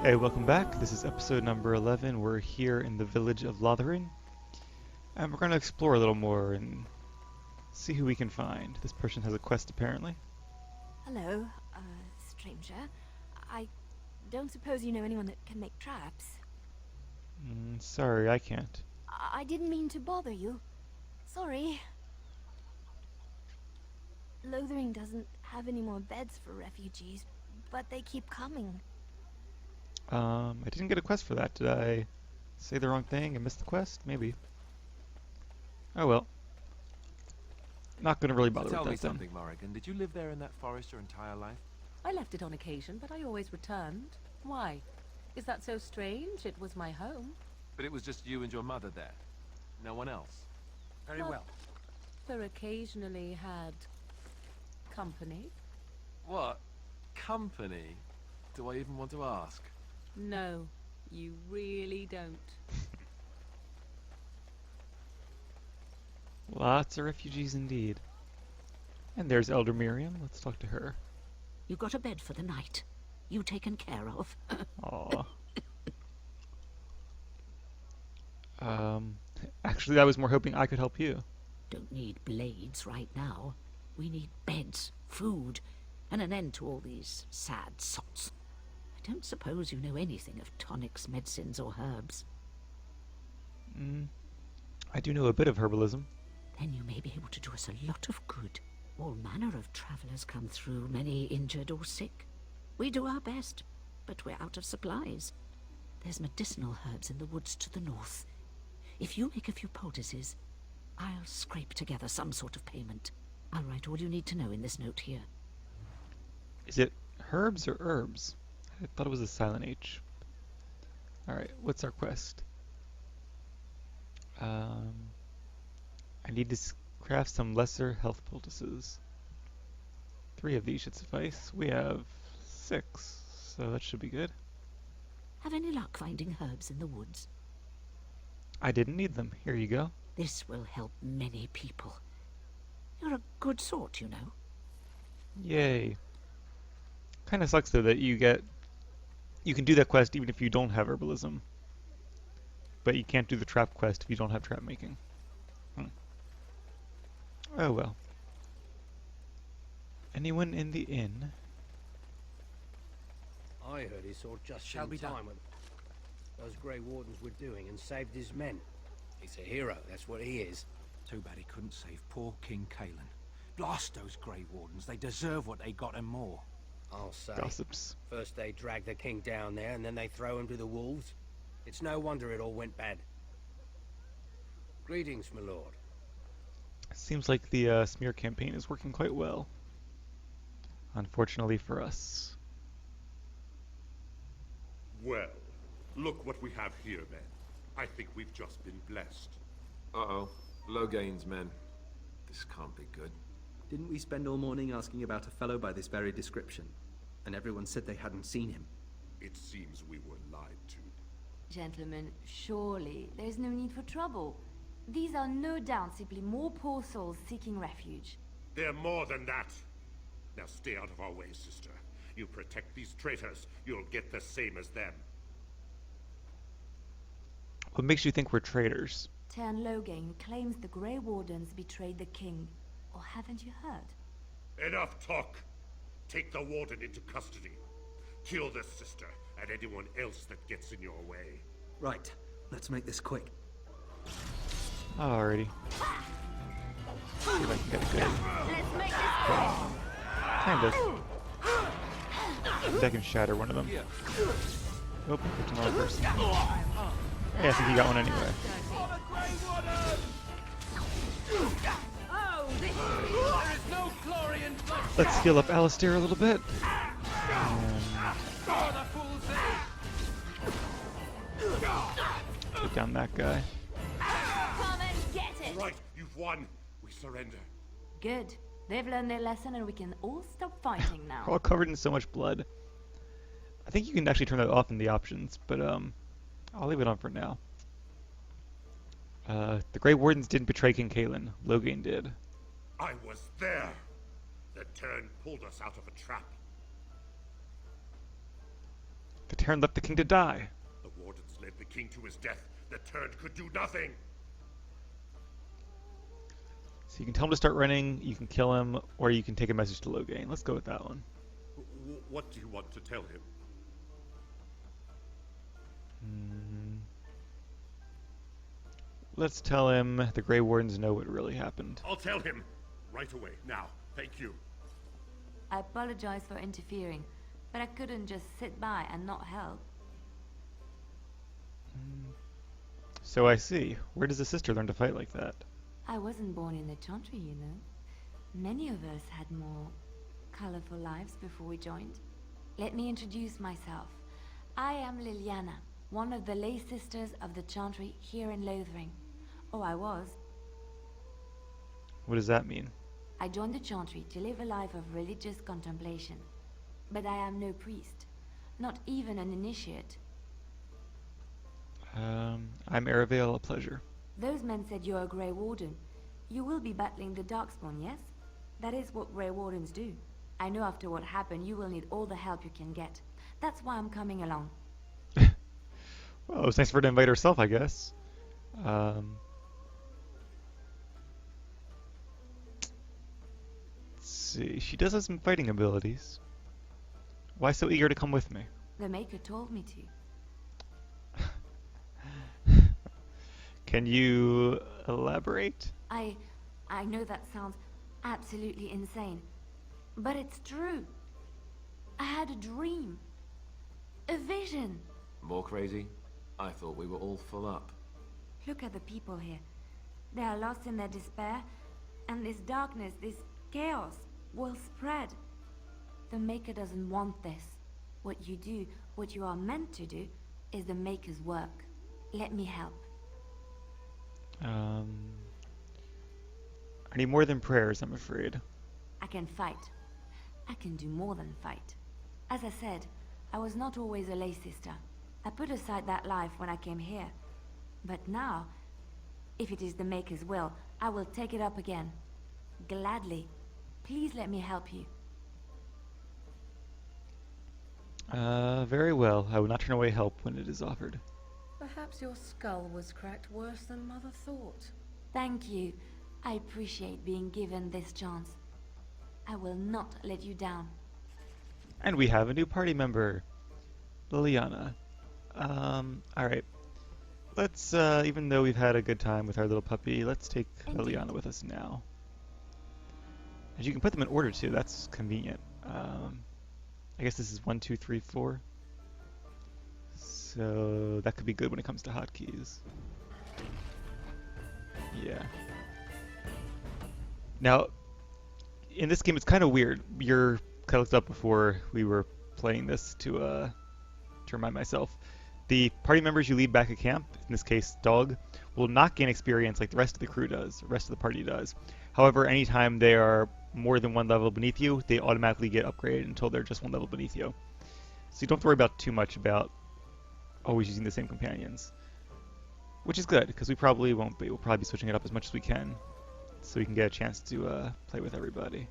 Hey, welcome back. This is episode number 11. We're here in the village of Lothering, and we're going to explore a little more and see who we can find. This person has a quest, apparently. Hello, stranger. I don't suppose you know anyone that can make traps? Sorry, I can't. I didn't mean to bother you. Sorry. Lothering doesn't have any more beds for refugees, but they keep coming. I didn't get a quest for that. Did I say the wrong thing and miss the quest? Maybe. Oh well. Not going to really bother Tell with me that then. something, Morrigan. Did you live there in that forest your entire life? I left it on occasion, but I always returned. Why? Is that so strange? It was my home. But it was just you and your mother there. No one else. Very well. Mother occasionally had company. What? Company? Do I even want to ask? No, you really don't. Lots of refugees indeed. And there's Elder Miriam. Let's talk to her. You got a bed for the night. You taken care of. Aw. Actually, I was more hoping I could help you. Don't need blades right now. We need beds, food, and an end to all these sad sots. I don't suppose you know anything of tonics, medicines, or herbs. I do know a bit of herbalism. Then you may be able to do us a lot of good. All manner of travellers come through, many injured or sick. We do our best, but we're out of supplies. There's medicinal herbs in the woods to the north. If you make a few poultices, I'll scrape together some sort of payment. I'll write all you need to know in this note here. Is it herbs or herbs? I thought it was a silent H. Alright, what's our quest? I need to craft some lesser health poultices. 3 of these should suffice. We have 6, so that should be good. Have any luck finding herbs in the woods? I didn't need them. Here you go. This will help many people. You're a good sort, you know. Yay. Kinda sucks though that you can do that quest even if you don't have herbalism. But you can't do the trap quest if you don't have trap making. Oh well. Anyone in the inn? I heard he saw just Shall in be done. time when those Grey Wardens were doing and saved his men. He's a hero, that's what he is. Too bad he couldn't save poor King Kalen. Blast those Grey Wardens. They deserve what they got and more. I'll say. Gossips. First they drag the king down there and then they throw him to the wolves. It's no wonder it all went bad. Greetings, my lord. Seems like the smear campaign is working quite well. Unfortunately for us. Well, look what we have here, then. I think we've just been blessed. Uh-oh. Loghain's men. This can't be good. Didn't we spend all morning asking about a fellow by this very description? And everyone said they hadn't seen him. It seems we were lied to. Gentlemen, surely there's no need for trouble. These are no doubt simply more poor souls seeking refuge. They're more than that. Now stay out of our way, sister. You protect these traitors, you'll get the same as them. What makes you think we're traitors? Sten Loghain claims the Grey Wardens betrayed the king. Or haven't you heard? Enough talk! Take the warden into custody. Kill this sister and anyone else that gets in your way. Right, let's make this quick. Alrighty. See if I can get a good. Let's make this Kind of. I can shatter one of them. Oh, it's another person. Yeah, I think you got one anyway. Let's heal up Alistair a little bit. Take down that guy. Come and get it! Right, you've won. We surrender. Good. They've learned their lesson and we can all stop fighting We're now. all covered in so much blood. I think you can actually turn that off in the options, but I'll leave it on for now. The Grey Wardens didn't betray King Kalen. Loghain did. I was there. The turn pulled us out of a trap. The Terran left the king to die. The wardens led the king to his death. The turd could do nothing. So you can tell him to start running, you can kill him, or you can take a message to Loghain. Let's go with that one. What do you want to tell him? Let's tell him the Grey Wardens know what really happened. I'll tell him. Right away. Now. Thank you. I apologize for interfering, but I couldn't just sit by and not help. So I see. Where does a sister learn to fight like that? I wasn't born in the Chantry, you know. Many of us had more colorful lives before we joined. Let me introduce myself. I am Leliana, one of the lay sisters of the Chantry here in Lothering. Oh, I was. What does that mean? I joined the Chantry to live a life of religious contemplation. But I am no priest, not even an initiate. I'm Aravale, a pleasure. Those men said you're a Grey Warden. You will be battling the Darkspawn, yes? That is what Grey Wardens do. I know after what happened, you will need all the help you can get. That's why I'm coming along. Well, it was nice for her to invite herself, I guess. Let's see. She does have some fighting abilities. Why so eager to come with me? The Maker told me to. Can you elaborate? I know that sounds absolutely insane, but it's true. I had a dream. A vision. More crazy? I thought we were all full up. Look at the people here. They are lost in their despair, and this darkness, this chaos, will spread. The Maker doesn't want this. What you do, what you are meant to do, is the Maker's work. Let me help. I need more than prayers, I'm afraid. I can fight. I can do more than fight. As I said, I was not always a lay sister. I put aside that life when I came here. But now, if it is the Maker's will, I will take it up again. Gladly. Please let me help you. Very well. I will not turn away help when it is offered. Perhaps your skull was cracked worse than Mother thought. Thank you. I appreciate being given this chance. I will not let you down. And we have a new party member, Leliana. Alright. Let's, even though we've had a good time with our little puppy, let's take Leliana with us now. And you can put them in order too, that's convenient. I guess this is 1, 2, 3, 4. So that could be good when it comes to hotkeys. Yeah. Now, in this game, it's kind of weird. I looked up before we were playing this to remind myself. The party members you leave back at camp, in this case, Dog, will not gain experience like the rest of the crew does, the rest of the party does. However, anytime they are more than one level beneath you, they automatically get upgraded until they're just one level beneath you. So you don't have to worry about too much about always using the same companions. Which is good, because we probably won't be. We'll probably be switching it up as much as we can, so we can get a chance to play with everybody.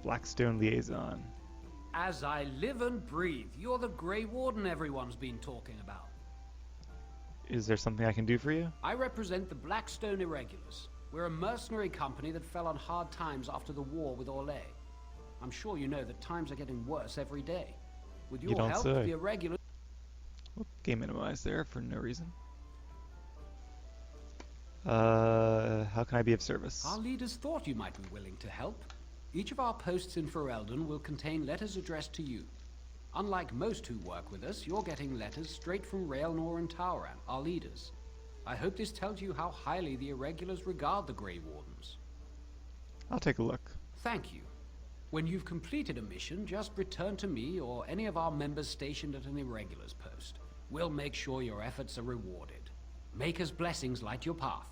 Blackstone Liaison. As I live and breathe, you're the Grey Warden everyone's been talking about. Is there something I can do for you? I represent the Blackstone Irregulars. We're a mercenary company that fell on hard times after the war with Orlais. I'm sure you know that times are getting worse every day. With your don't help, say. the Irregulars... Whoop, game minimized there for no reason. How can I be of service? Our leaders thought you might be willing to help. Each of our posts in Ferelden will contain letters addressed to you. Unlike most who work with us, you're getting letters straight from Raelnor and Tauran, our leaders. I hope this tells you how highly the Irregulars regard the Grey Wardens. I'll take a look. Thank you. When you've completed a mission, just return to me or any of our members stationed at an Irregulars post. We'll make sure your efforts are rewarded. Maker's blessings light your path.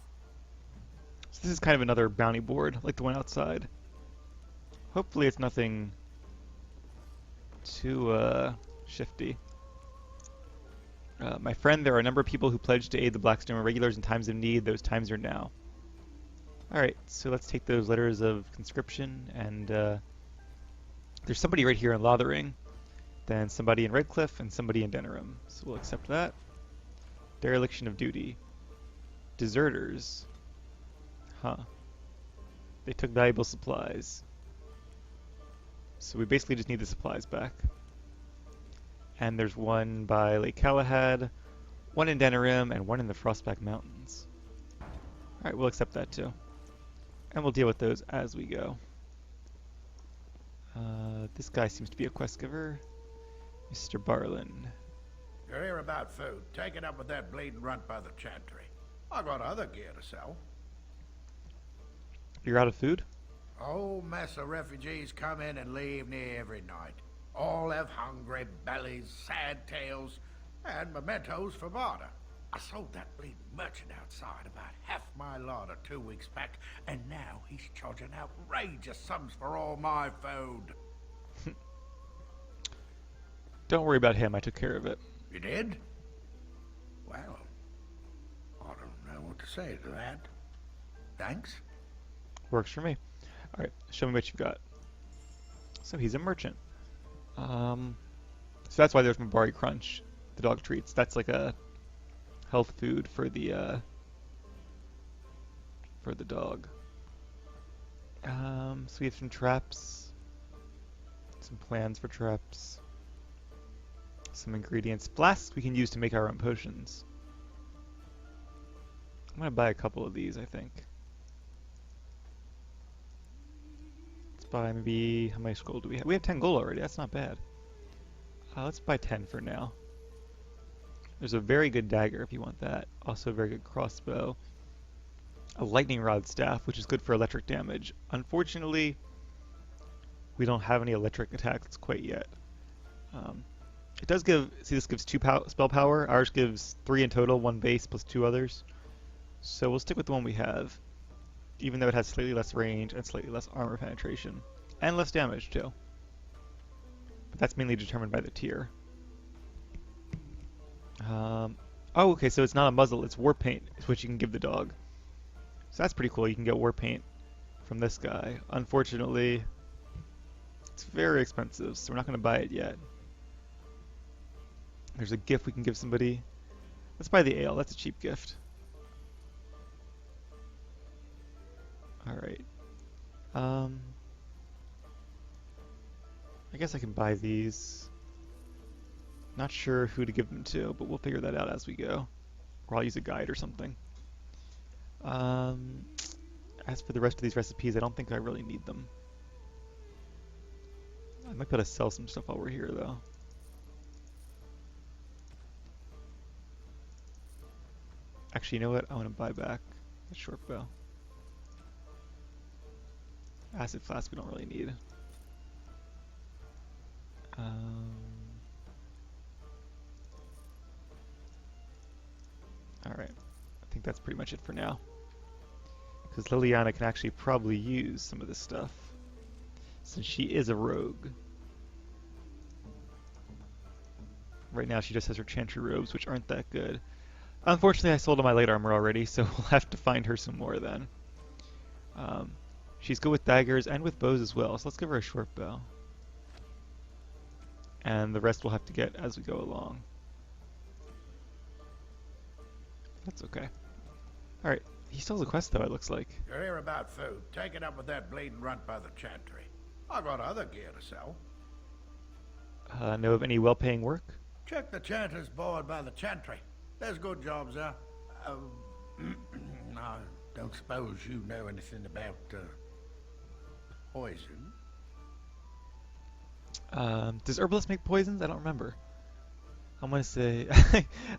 So this is kind of another bounty board, like the one outside. Hopefully it's nothing too shifty. My friend, there are a number of people who pledged to aid the Blackstone Irregulars in times of need. Those times are now. Alright, so let's take those letters of conscription, and there's somebody right here in Lothering. Then somebody in Redcliffe and somebody in Denerim. So we'll accept that. Dereliction of duty. Deserters. Huh. They took valuable supplies. So we basically just need the supplies back. And there's one by Lake Galahad, one in Denerim, and one in the Frostback Mountains. Alright, we'll accept that too. And we'll deal with those as we go. This guy seems to be a quest giver. Mr. Barlin. You're here about food. Take it up with that bleeding runt by the chantry. I got other gear to sell. You're out of food? Whole mess of refugees come in and leave near every night. All have hungry bellies, sad tales, and mementos for barter. I sold that bleeding merchant outside about half my larder 2 weeks back, and now he's charging outrageous sums for all my food. Don't worry about him, I took care of it. You did? Well, I don't know what to say to that. Thanks. Works for me. Alright, show me what you've got. So he's a merchant. So that's why there's Mabari Crunch, the dog treats. That's like a health food for the dog. So we have some traps, some plans for traps, some ingredients. Flasks we can use to make our own potions. I'm gonna buy a couple of these, I think. Let's buy maybe, how much gold do we have? We have 10 gold already, that's not bad. Let's buy 10 for now. There's a very good dagger if you want that. Also a very good crossbow. A lightning rod staff, which is good for electric damage. Unfortunately, we don't have any electric attacks quite yet. It does give, see this gives 2 spell power. Ours gives 3 in total, 1 base plus 2 others. So we'll stick with the one we have, even though it has slightly less range and slightly less armor penetration. And less damage too. But that's mainly determined by the tier. Oh, okay, so it's not a muzzle, it's war paint, is what you can give the dog. So that's pretty cool, you can get war paint from this guy. Unfortunately, it's very expensive, so we're not going to buy it yet. There's a gift we can give somebody. Let's buy the ale, that's a cheap gift. Alright. I guess I can buy these. Not sure who to give them to, but we'll figure that out as we go. Or I'll use a guide or something. As for the rest of these recipes, I don't think I really need them. I might be able to sell some stuff while we're here, though. Actually, you know what? I want to buy back a short bow. Acid flask we don't really need. Alright, I think that's pretty much it for now. Because Leliana can actually probably use some of this stuff, since she is a rogue. Right now she just has her chantry robes, which aren't that good. Unfortunately, I sold all my light armor already, so we'll have to find her some more then. She's good with daggers and with bows as well, so let's give her a short bow. And the rest we'll have to get as we go along. That's okay. Alright, he still has a quest though, it looks like. You're here about food. Take it up with that bleeding runt by the chantry. I got other gear to sell. Know of any well-paying work? Check the chanter's board by the chantry. There's good jobs there. I don't suppose you know anything about poison. Does Herbalists make poisons? I don't remember. I'm gonna say,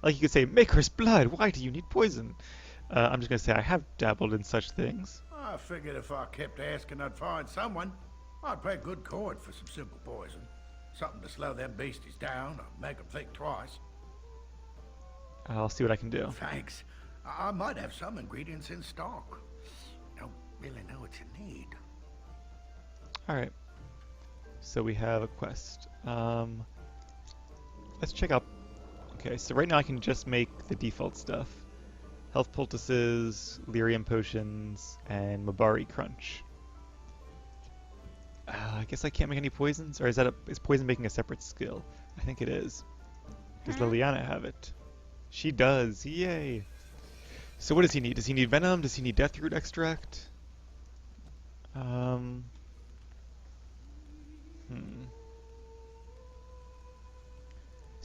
like you could say, Maker's blood, why do you need poison? I'm just gonna say I have dabbled in such things. I figured if I kept asking I'd find someone. I'd pay good coin for some simple poison. Something to slow them beasties down or make them think twice. I'll see what I can do. Thanks. I might have some ingredients in stock. Don't really know what you need. Alright. So we have a quest. Let's check out. Okay, so right now I can just make the default stuff. Health poultices, lyrium potions, and Mabari Crunch. I guess I can't make any poisons, or is poison making a separate skill? I think it is. Does Leliana have it? She does. Yay! So what does he need? Does he need venom? Does he need death root extract? Hmm.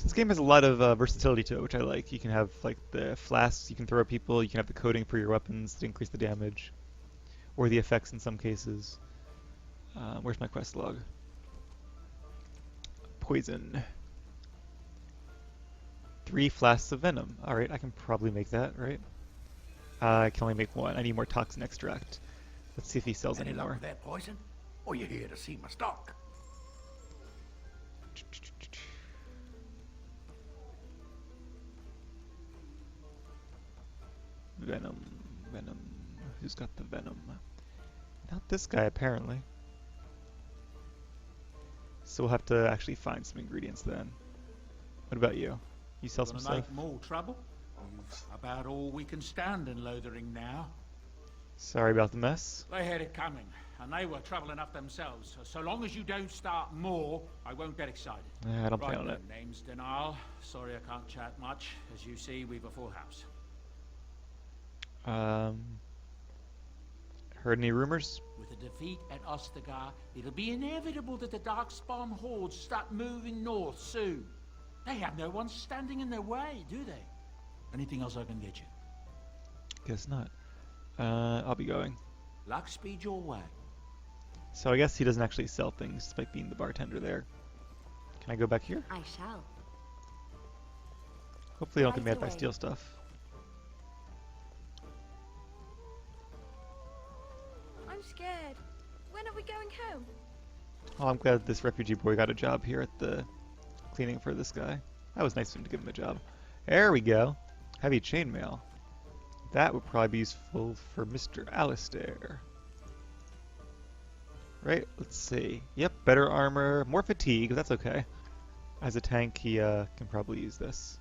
This game has a lot of versatility to it, which I like. You can have like the flasks you can throw at people. You can have the coating for your weapons to increase the damage, or the effects in some cases. Where's my quest log? Poison. 3 flasks of venom. Alright, I can probably make that, right? I can only make 1. I need more toxin extract. Let's see if he sells any luck more. with that poison? Or you here to see my stock? Venom. Who's got the venom? Not this guy, apparently. So we'll have to actually find some ingredients then. What about you? You sell some stuff? Make more trouble? We've about all we can stand in Lothering now. Sorry about the mess. They had it coming, and they were trouble enough themselves. So long as you don't start more, I won't get excited. I don't plan on it. Name's Denial. Sorry I can't chat much. As you see, we've a full house. Heard any rumors? With the defeat at Ostagar, it'll be inevitable that the Darkspawn hordes start moving north soon. They have no one standing in their way, do they? Anything else I can get you? Guess not. I'll be going. Luck speed your way. So I guess he doesn't actually sell things, despite being the bartender there. Can I go back here? I shall. Hopefully I don't get Right mad if I away. steal stuff. I'm scared. When are we going home? Oh, I'm glad this refugee boy got a job here at the cleaning for this guy. That was nice of him to give him a job. There we go. Heavy chainmail. That would probably be useful for Mr. Alistair. Right, let's see. Yep, better armor, more fatigue, that's okay. As a tank, he can probably use this.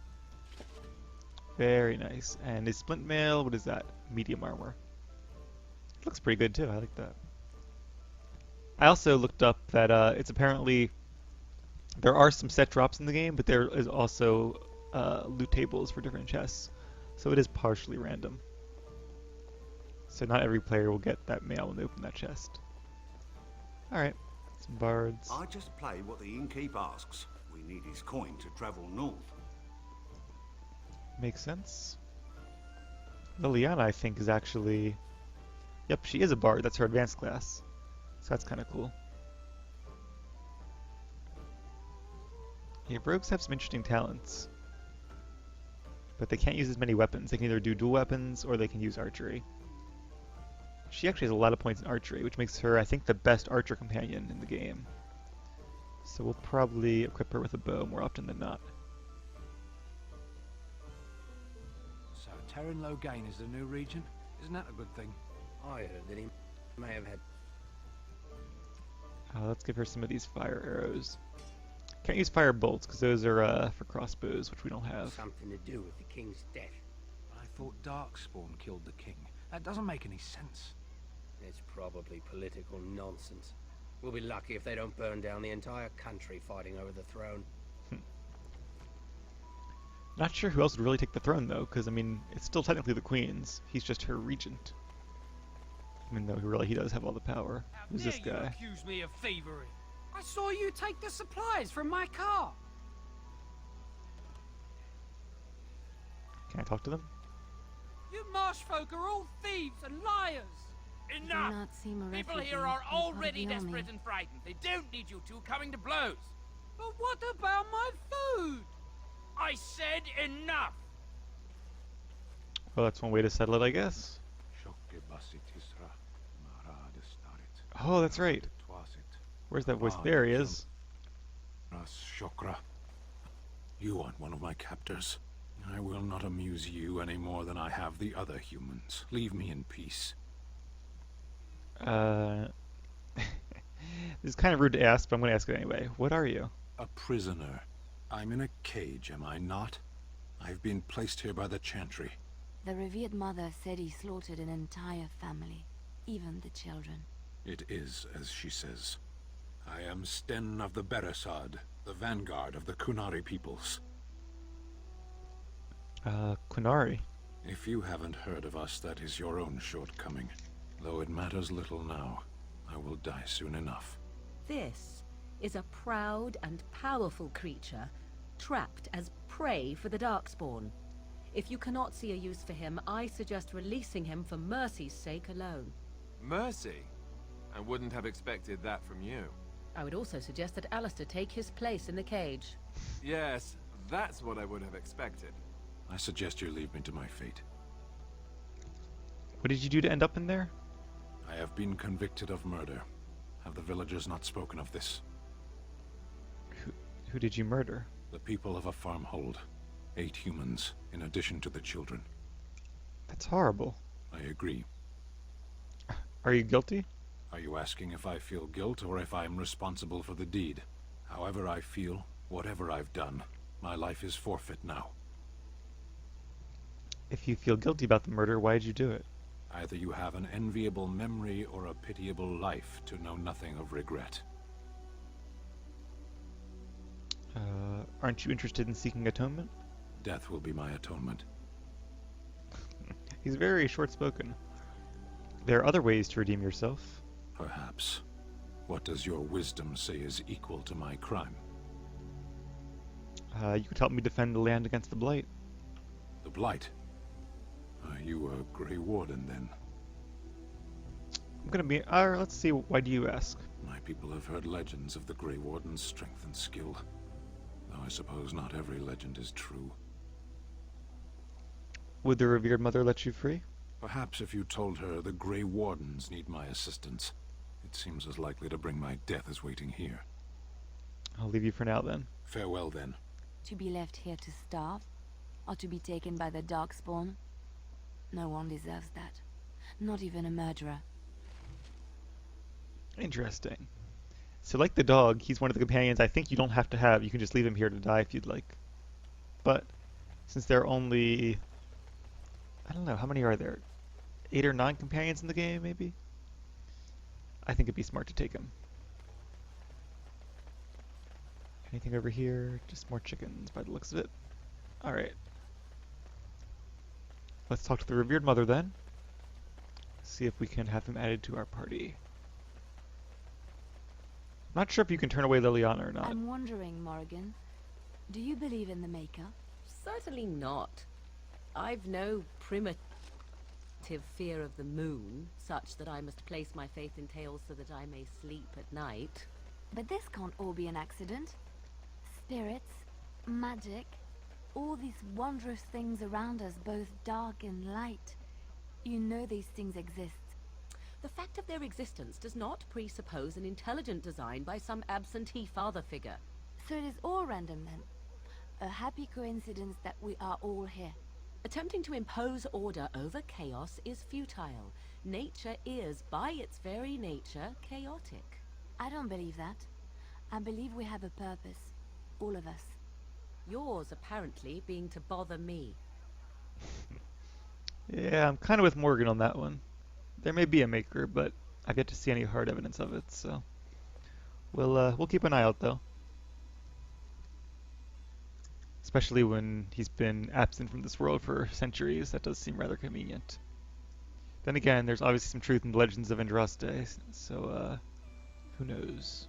Very nice. And his splint mail, what is that? Medium armor. Looks pretty good too, I like that. I also looked up that it's apparently... There are some set drops in the game, but there is also loot tables for different chests. So it is partially random. So not every player will get that mail when they open that chest. Alright, some bards. I just play what the innkeep asks. We need his coin to travel north. Makes sense. Leliana, I think, is actually... Yep, she is a bard. That's her advanced class. So that's kind of cool. Yeah, rogues have some interesting talents. But they can't use as many weapons. They can either do dual weapons or they can use archery. She actually has a lot of points in archery, which makes her, I think, the best archer companion in the game. So we'll probably equip her with a bow more often than not. So Terran Loghain is the new region? Isn't that a good thing? I heard that he may have had... Let's give her some of these fire arrows. Can't use fire bolts because those are for crossbows, which we don't have. something to do with the king's death. I thought Darkspawn killed the king. That doesn't make any sense. It's probably political nonsense. We'll be lucky if they don't burn down the entire country fighting over the throne. Not sure who else would really take the throne, though, because, I mean, it's still technically the queen's. He's just her regent. Even though he does have all the power. Who's this guy? Accuse me of thievery. I saw you take the supplies from my car. Can I talk to them? You marsh folk are all thieves and liars. Enough! Do not seem a People refugee here are and part of already the army. desperate and frightened. They don't need you two coming to blows. But what about my food? I said enough. Well, that's one way to settle it, I guess. Oh, that's right. Where's that voice? There he is. Shokra. You aren't one of my captors. I will not amuse you any more than I have the other humans. Leave me in peace. This is kind of rude to ask, but I'm going to ask it anyway. What are you? A prisoner. I'm in a cage, am I not? I've been placed here by the Chantry. The revered mother said he slaughtered an entire family, even the children. It is as she says. I am Sten of the Beresad, the vanguard of the Qunari peoples. Qunari. If you haven't heard of us, that is your own shortcoming. Though it matters little now. I will die soon enough. This is a proud and powerful creature, trapped as prey for the Darkspawn. If you cannot see a use for him, I suggest releasing him for mercy's sake alone. Mercy? I wouldn't have expected that from you. I would also suggest that Alistair take his place in the cage. Yes, that's what I would have expected. I suggest you leave me to my fate. What did you do to end up in there? I have been convicted of murder. Have the villagers not spoken of this? Who did you murder? The people of a farmhold. 8 humans, in addition to the children. That's horrible. I agree. Are you guilty? Are you asking if I feel guilt or if I am responsible for the deed? However I feel, whatever I've done, my life is forfeit now. If you feel guilty about the murder, why did you do it? Either you have an enviable memory or a pitiable life to know nothing of regret. Aren't you interested in seeking atonement? Death will be my atonement. He's very short-spoken. There are other ways to redeem yourself. Perhaps. What does your wisdom say is equal to my crime? You could help me defend the land against the Blight. The Blight? Are you a Grey Warden, then? I'm gonna be... let's see, why do you ask? My people have heard legends of the Grey Warden's strength and skill. Though I suppose not every legend is true. Would the revered mother let you free? Perhaps if you told her the Grey Wardens need my assistance. It seems as likely to bring my death as waiting here. I'll leave you for now, then. Farewell, then. To be left here to starve? Or to be taken by the Darkspawn? No one deserves that. Not even a murderer. Interesting. So like the dog, he's one of the companions I think you don't have to have. You can just leave him here to die if you'd like. But since there are only... I don't know, how many are there? 8 or 9 companions in the game, maybe? I think it'd be smart to take him. Anything over here? Just more chickens by the looks of it. Alright. Let's talk to the revered mother then. See if we can have him added to our party. I'm not sure if you can turn away Leliana or not. I'm wondering, Morrigan, do you believe in the Maker? Certainly not. I've no primitive fear of the moon, such that I must place my faith in tales so that I may sleep at night. But this can't all be an accident. Spirits, magic, all these wondrous things around us, both dark and light. You know these things exist. The fact of their existence does not presuppose an intelligent design by some absentee father figure. So it is all random then. A happy coincidence that we are all here. Attempting to impose order over chaos is futile. Nature is, by its very nature, chaotic. I don't believe that. I believe we have a purpose. All of us. Yours, apparently, being to bother me. Yeah, I'm kind of with Morgan on that one. There may be a maker, but I've yet to see any hard evidence of it, so... We'll keep an eye out, though. Especially when he's been absent from this world for centuries. That does seem rather convenient. Then again, there's obviously some truth in the legends of Andraste, so, who knows.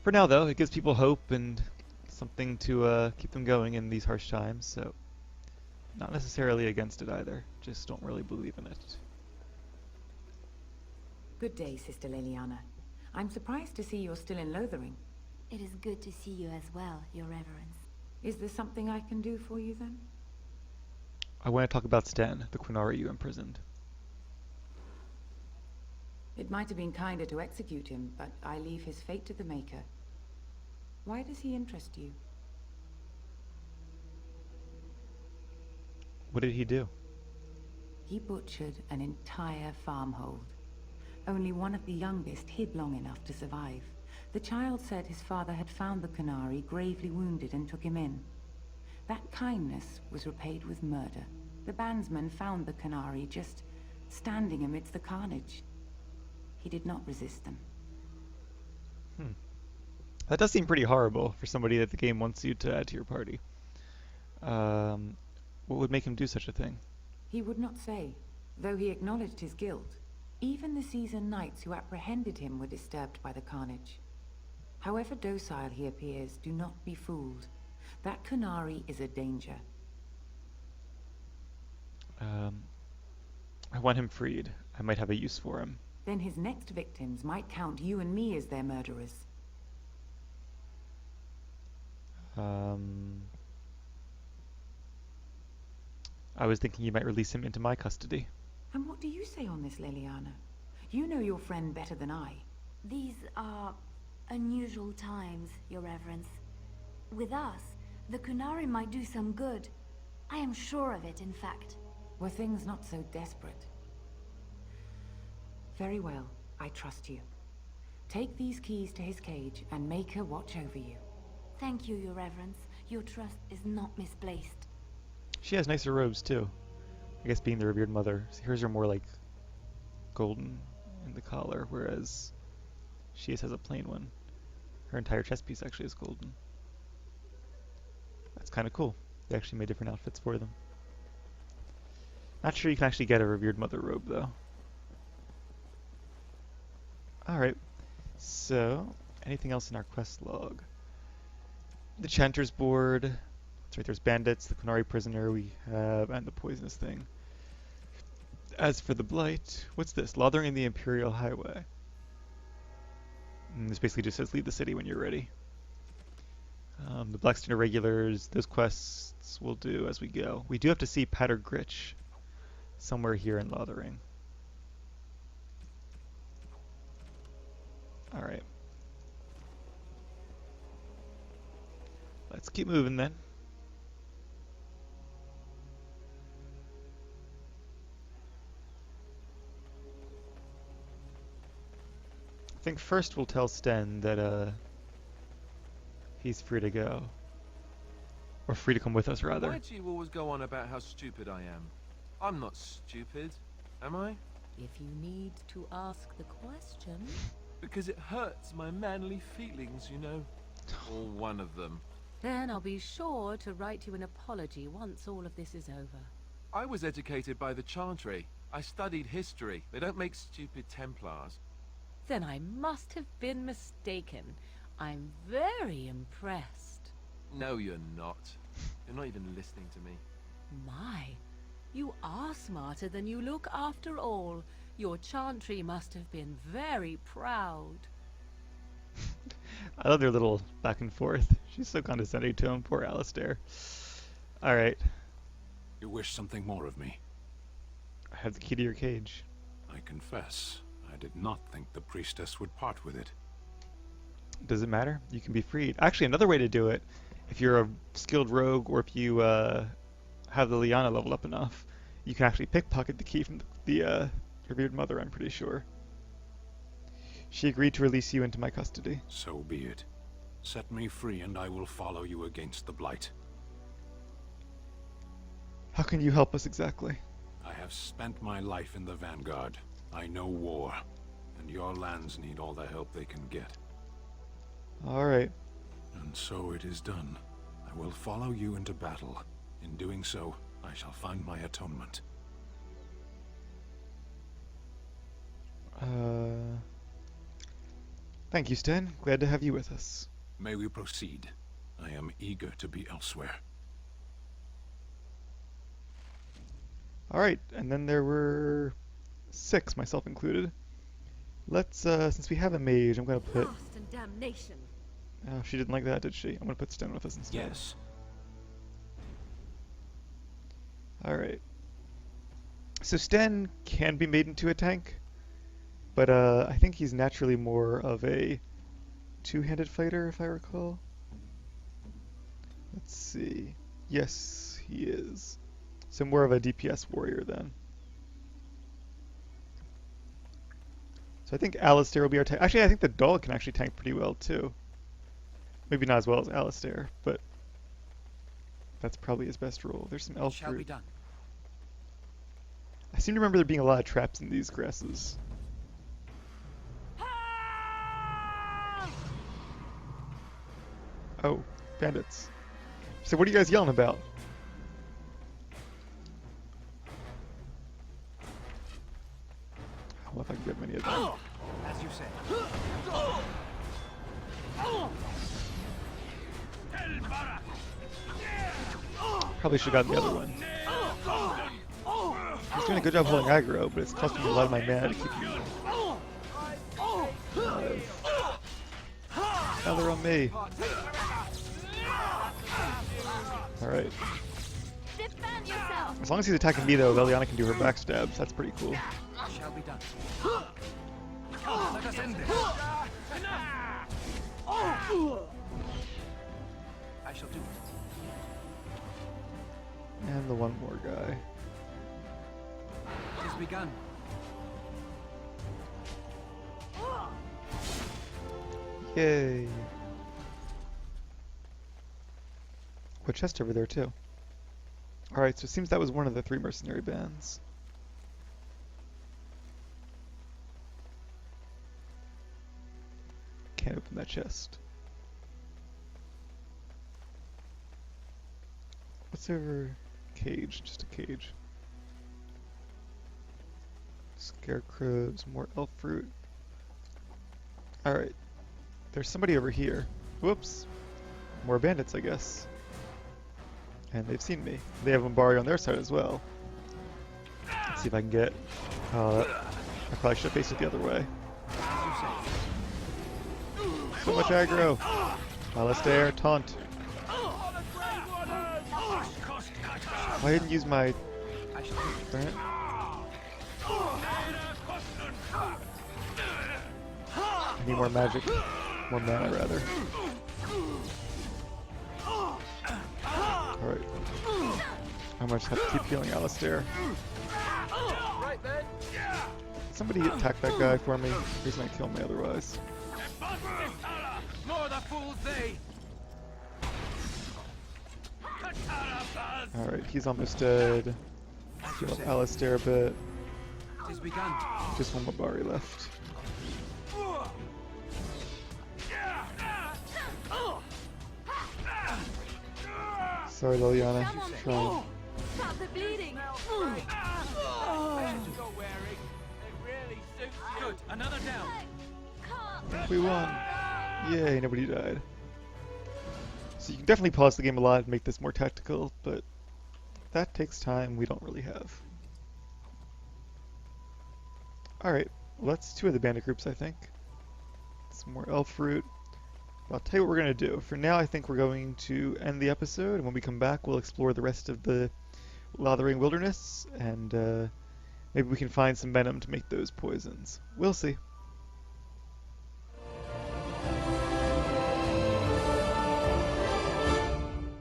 For now, though, it gives people hope and something to keep them going in these harsh times, so... Not necessarily against it either, just don't really believe in it. Good day, Sister Leliana. I'm surprised to see you're still in Lothering. It is good to see you as well, Your Reverence. Is there something I can do for you, then? I want to talk about Sten, the Qunari you imprisoned. It might have been kinder to execute him, but I leave his fate to the Maker. Why does he interest you? What did he do? He butchered an entire farmhold. Only one of the youngest hid long enough to survive. The child said his father had found the Qunari gravely wounded and took him in. That kindness was repaid with murder. The bandsman found the Qunari just standing amidst the carnage. He did not resist them. That does seem pretty horrible for somebody that the game wants you to add to your party. What would make him do such a thing? He would not say, though he acknowledged his guilt. Even the seasoned knights who apprehended him were disturbed by the carnage. However docile he appears, do not be fooled. That Qunari is a danger. I want him freed. I might have a use for him. Then his next victims might count you and me as their murderers. I was thinking you might release him into my custody. And what do you say on this, Leliana? You know your friend better than I. These are unusual times, Your Reverence. With us, the Qunari might do some good. I am sure of it, in fact. Were things not so desperate? Very well, I trust you. Take these keys to his cage and make her watch over you. Thank you, Your Reverence. Your trust is not misplaced. She has nicer robes, too. I guess being the revered mother. Hers are more like golden in the collar, whereas she has a plain one. Her entire chest piece actually is golden. That's kind of cool. They actually made different outfits for them. Not sure you can actually get a revered mother robe, though. Alright, so anything else in our quest log? The Chanter's board. That's right, there's bandits, the Qunari prisoner we have, and the poisonous thing. As for the blight, what's this? Lothering in the Imperial Highway. This basically just says leave the city when you're ready. The Blackstone irregulars, those quests we'll do as we go. We do have to see Pater Gritch somewhere here in Lothering. Alright. Let's keep moving then. I think first we'll tell Sten that he's free to go. Or free to come with us, rather. Why do you always go on about how stupid I am? I'm not stupid, am I? If you need to ask the question... Because it hurts my manly feelings, you know. Or one of them. Then I'll be sure to write you an apology once all of this is over. I was educated by the Chantry. I studied history. They don't make stupid Templars. Then I must have been mistaken. I'm very impressed. No, you're not. You're not even listening to me. My, you are smarter than you look after all. Your Chantry must have been very proud. I love their little back and forth. She's so condescending to him, poor Alistair. Alright. You wish something more of me? I have the key to your cage. I confess, I did not think the priestess would part with it. Does it matter? You can be freed. Actually, another way to do it, if you're a skilled rogue or if you have the Leliana leveled up enough, you can actually pickpocket the key from the revered mother, I'm pretty sure. She agreed to release you into my custody. So be it. Set me free and I will follow you against the blight. How can you help us exactly? I have spent my life in the vanguard. I know war, and your lands need all the help they can get. Alright. And so it is done. I will follow you into battle. In doing so, I shall find my atonement. Thank you, Sten. Glad to have you with us. May we proceed? I am eager to be elsewhere. Alright, and then there were 6, myself included. Let's, since we have a mage, I'm gonna put... Blast and damnation. Oh, she didn't like that, did she? I'm gonna put Sten with us instead. Yes. Alright. So Sten can be made into a tank, but I think he's naturally more of a two-handed fighter, if I recall. Let's see. Yes, he is. So more of a DPS warrior then. So I think Alistair will be our tank. Actually, I think the dog can actually tank pretty well too. Maybe not as well as Alistair, but that's probably his best role. There's some elf Shall be fruit. done. I seem to remember there being a lot of traps in these grasses. Oh, bandits. So what are you guys yelling about? I don't know if I can get many of them. As you say. Probably should have gotten the other one. He's doing a good job holding aggro, but it's costing me a lot of my mana to keep him alive. Now they're on me. Alright. As long as he's attacking me though, Leliana can do her backstabs. That's pretty cool. Shall be done. Let us end this. I shall do it. And the one more guy. It has begun. Yay. A chest over there too. Alright, so it seems that was one of the 3 mercenary bands. Can't open that chest. What's over? Cage, just a cage. Scarecrows, more elf fruit. Alright. There's somebody over here. Whoops. More bandits, I guess. And they've seen me. They have Umbari on their side as well. Let's see if I can get... I probably should have faced it the other way. So much aggro. Alistair, taunt. I didn't use my... Grant? I need more magic. More mana, rather. Alright. I'm gonna just have to keep healing Alistair. Somebody attack that guy for me. He's gonna kill me otherwise. Alright, he's almost dead. Heal up Alistair a bit. Just one Mabari left. Sorry, Leliana. Trying. Stop the bleeding. Good, another down. We won. Yay, nobody died. So you can definitely pause the game a lot and make this more tactical, but that takes time we don't really have. Alright, well that's 2 of the bandit groups, I think. Some more elf fruit. I'll tell you what we're going to do. For now, I think we're going to end the episode, and when we come back, we'll explore the rest of the Lothering wilderness, and maybe we can find some venom to make those poisons. We'll see.